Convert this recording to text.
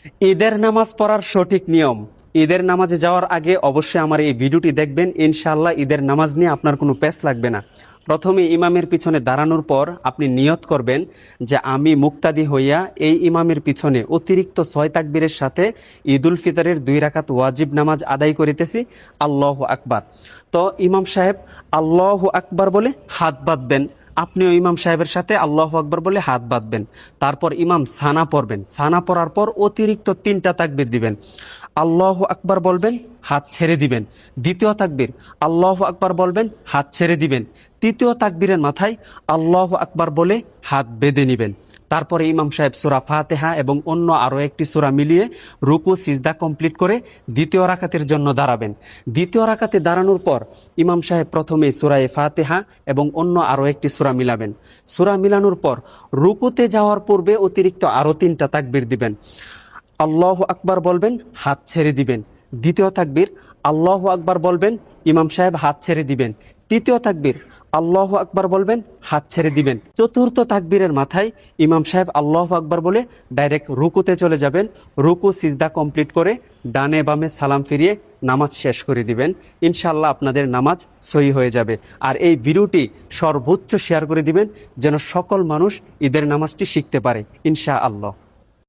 ঈদের নামাজ পড়ার সঠিক নিয়ম। ঈদের নামাজে যাওয়ার আগে অবশ্যই আমার এই ভিডিওটি দেখবেন। ইনশাআল্লাহ ঈদের নামাজ নিয়ে আপনার কোনো পেস লাগবে না। প্রথমে ইমামের পিছনে দাঁড়ানোর পর আপনি নিয়ত করবেন যে আমি মুক্তাদি হইয়া এই ইমামের পিছনে অতিরিক্ত 6 তাকবীরের সাথে ঈদুল ফিতরের 2 রাকাত ওয়াজিব নামাজ আদায় করিতেছি। আল্লাহু আকবার। তো ইমাম সাহেব আল্লাহু আকবার বলে হাত বাঁধবেন, আপনিও ইমাম সাহেবের সাথে আল্লাহু আকবার বলে হাত বাঁধবেন। তারপর ইমাম সানা পড়বেন, সানা পড়ার পর অতিরিক্ত 3টা তাকবীর দিবেন। আল্লাহু আকবার বলবেন, হাত ছেড়ে দিবেন। দ্বিতীয় তাকবীর আল্লাহু আকবার বলবেন, হাত ছেড়ে দিবেন। তৃতীয় তাকবীরের মাথায় আল্লাহু আকবার বলে হাত বেঁধে নেবেন। তারপরে ইমাম সাহেব সূরা ফাতিহা এবং অন্য আরও একটি সূরা মিলিয়ে রুকু সিজদা কমপ্লিট করে দ্বিতীয় রাকাতের জন্য দাঁড়াবেন। দ্বিতীয় রাকাতে দাঁড়ানোর পর ইমাম সাহেব প্রথমে সূরা ফাতিহা এবং অন্য আরও একটি সূরা মিলাবেন। সূরা মিলানোর পর রুকুতে যাওয়ার পূর্বে অতিরিক্ত আরও 3টা তাকবীর দিবেন। আল্লাহু আকবার বলবেন, হাত ছেড়ে দিবেন। দ্বিতীয় তাকবীর আল্লাহু আকবার বলবেন, ইমাম সাহেব হাত ছেড়ে দিবেন। তৃতীয় তাকবীর আল্লাহু আকবার বলবেন, হাত ছেড়ে দিবেন। চতুর্থ তাকবীরের মাথায় ইমাম সাহেব আল্লাহু আকবার বলে ডাইরেক্ট রুকুতে চলে যাবেন। রুকু সিজদা কমপ্লিট করে ডানে বামে সালাম ফিরিয়ে নামাজ শেষ করে দিবেন। ইনশাআল্লাহ আপনাদের নামাজ সহি হয়ে যাবে। আর এই ভিডিওটি সর্বোচ্চ শেয়ার করে দিবেন যেন সকল মানুষ ঈদের নামাজটি শিখতে পারে ইনশাআল্লাহ।